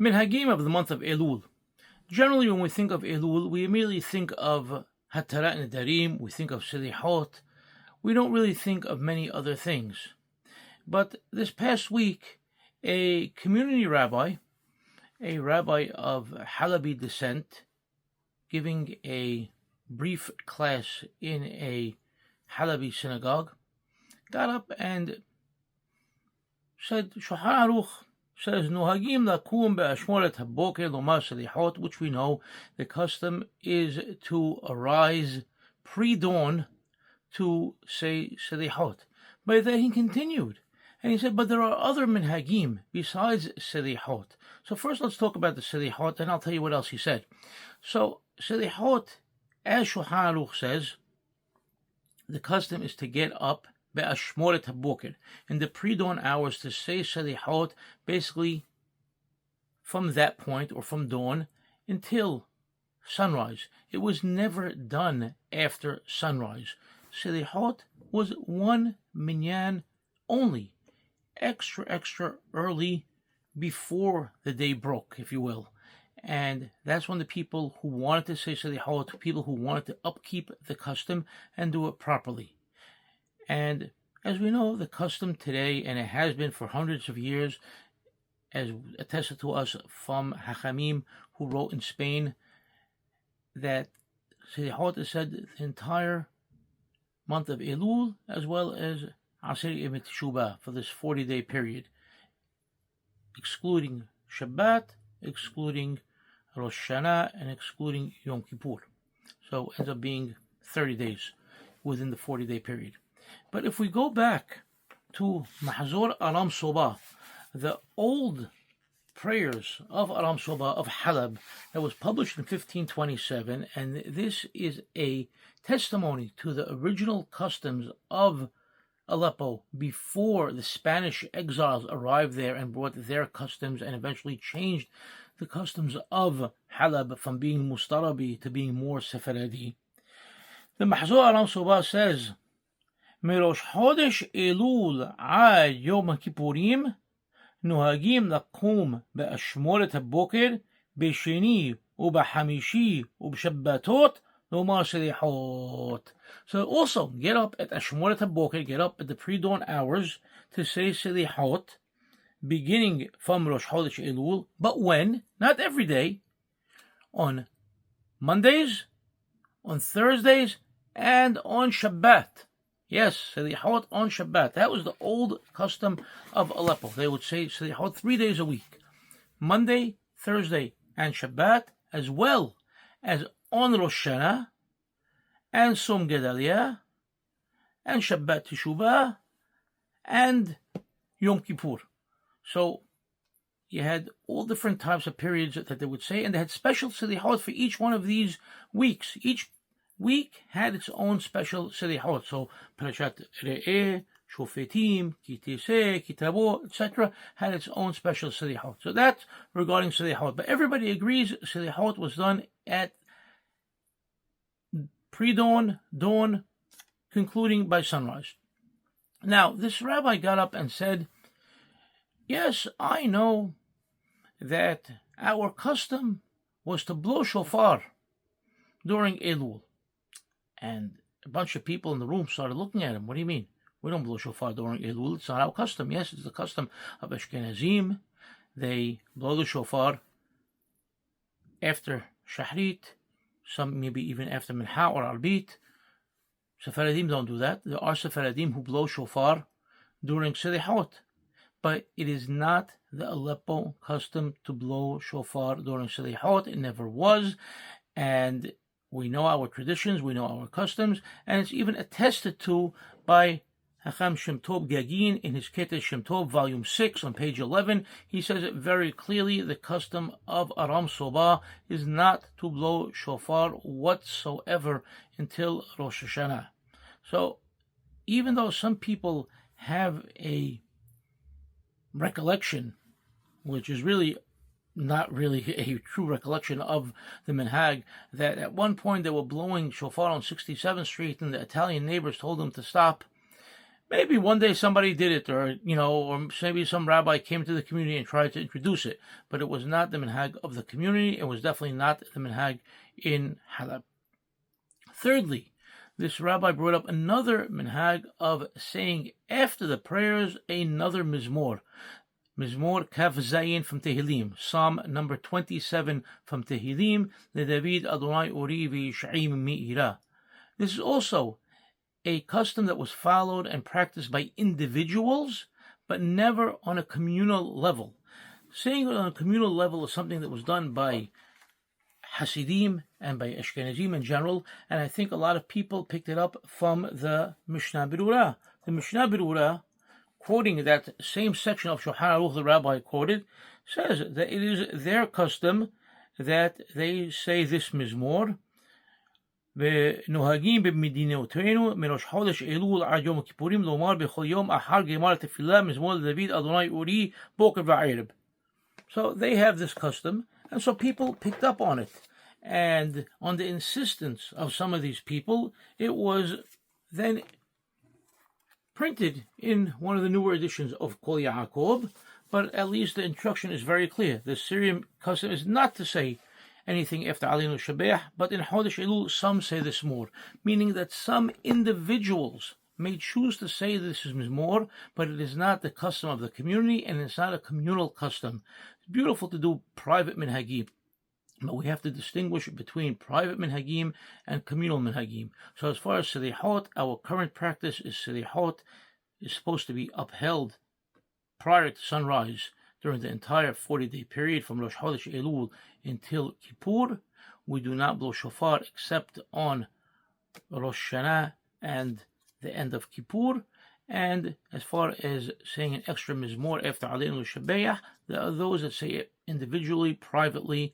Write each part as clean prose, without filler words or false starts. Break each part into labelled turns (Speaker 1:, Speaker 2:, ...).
Speaker 1: Minhagim of the month of Elul. Generally, when we think of Elul, we immediately think of Hatarat Nedarim, we think of Selihot. We don't really think of many other things. But this past week, a community rabbi, a rabbi of Halabi descent, giving a brief class in a Halabi synagogue, got up and said, Shulchan Aruch says, Nuhagim lakum be'ashmoret haboker lomar selihot, which we know the custom is to arise pre-dawn to say selihot. But then he continued, and he said, but there are other minhagim besides selihot. So first let's talk about the selihot, and I'll tell you what else he said. So selihot, as Shulchan Aruch says, the custom is to get up be'ashmoret haboker, in the pre-dawn hours, to say selihot, basically from that point or from dawn until sunrise. It was never done after sunrise. Selihot was one minyan only, extra early before the day broke, if you will. And that's when the people who wanted to say selihot, people who wanted to upkeep the custom and do it properly. And as we know, the custom today, and it has been for hundreds of years, as attested to us from Hachamim who wrote in Spain, that Selihot is said the entire month of Elul, as well as Aseri Emet Shubah, for this 40-day period, excluding Shabbat, excluding Rosh Hashanah, and excluding Yom Kippur. So it ends up being 30 days within the 40-day period. But if we go back to Mahzor Aram Soba, the old prayers of Aram Soba of Halab that was published in 1527, and this is a testimony to the original customs of Aleppo before the Spanish exiles arrived there and brought their customs and eventually changed the customs of Halab from being Mustarabi to being more Sephardi. The Mahzor Aram Soba says, מראש חודש אלול עד יום הכיפורים נוהגים לקום באשמורת הבוקר בשני ובחמישי ובשבתות לומר סליחות. So also get up at Ashmoret HaBoker, get up at the pre-dawn hours to say Selihot, beginning from Rosh Chodesh Elul, but when? Not every day. On Mondays, on Thursdays, and on Shabbat. Yes, Selihot on Shabbat. That was the old custom of Aleppo. They would say Selihot 3 days a week. Monday, Thursday, and Shabbat, as well as on Rosh Hashanah, and Som Gedalia, and Shabbat Teshuvah, and Yom Kippur. So you had all different types of periods that they would say, and they had special Selihot for each one of these weeks. Each week had its own special selihot. So Parashat Re'eh, Shofetim, Kiteseh, Kitabo, etc. had its own special selihot. So that's regarding selihot. But everybody agrees selihot was done at pre-dawn, dawn, concluding by sunrise. Now, this rabbi got up and said, yes, I know that our custom was to blow shofar during Elul. And a bunch of people in the room started looking at him. What do you mean? We don't blow shofar during Elul. It's not our custom. Yes, it's the custom of Ashkenazim. They blow the shofar after Shahrit, some maybe even after Minha or Arbit. Sephardim don't do that. There are Sephardim who blow shofar during Selihot. But it is not the Aleppo custom to blow shofar during Selihot. It never was. And we know our traditions, we know our customs, and it's even attested to by Hacham Shem Tov Gagin in his Ketesh Shem Tov, volume 6, on page 11. He says it very clearly. The custom of Aram Soba is not to blow shofar whatsoever until Rosh Hashanah. So even though some people have a recollection, which is really not really a true recollection of the Minhag, that at one point they were blowing shofar on 67th Street and the Italian neighbors told them to stop. Maybe one day somebody did it, or or maybe some rabbi came to the community and tried to introduce it, but it was not the minhag of the community. It was definitely not the minhag in Halab. Thirdly, this rabbi brought up another minhag of saying after the prayers another mizmor. Mizmor Kaf Zayin from Tehillim, Psalm number 27 from Tehillim, LeDavid Adonai Uri v'Yish'im Mi'ira. This is also a custom that was followed and practiced by individuals, but never on a communal level. Saying it on a communal level is something that was done by Hasidim and by Ashkenazim in general, and I think a lot of people picked it up from the Mishnah Berurah. The Mishnah Berurah, quoting that same section of Shulchan Aruch the rabbi quoted, says that it is their custom that they say this mizmor, ונוהגים במדינותינו מראש חודש אלול עד יום הכיפורים לומר בכל יום אחר גמר התפילה מזמור לדוד אדוני אורי בוקר וערב. So they have this custom, and so people picked up on it. And on the insistence of some of these people, it was then printed in one of the newer editions of Kol Yaakov, but at least the instruction is very clear. The Syrian custom is not to say anything after Alinu Shabbat, but in Chodesh Elul some say this more, meaning that some individuals may choose to say this is mizmor, but it is not the custom of the community, and it's not a communal custom. It's beautiful to do private minhagim, but we have to distinguish between private minhagim and communal minhagim. So as far as Selihot, our current practice is Selihot is supposed to be upheld prior to sunrise during the entire 40-day period from Rosh Chodesh Elul until Kippur. We do not blow shofar except on Rosh Hashanah and the end of Kippur. And as far as saying an extra mizmor after Aleinu Shabbat, there are those that say it individually, privately,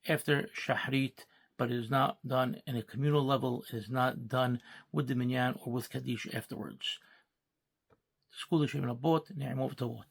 Speaker 1: after Shahrit, but it is not done in a communal level. It is not done with the minyan or with Kaddish afterwards. Skol Hashem Rabot, Ne'emot Tavot.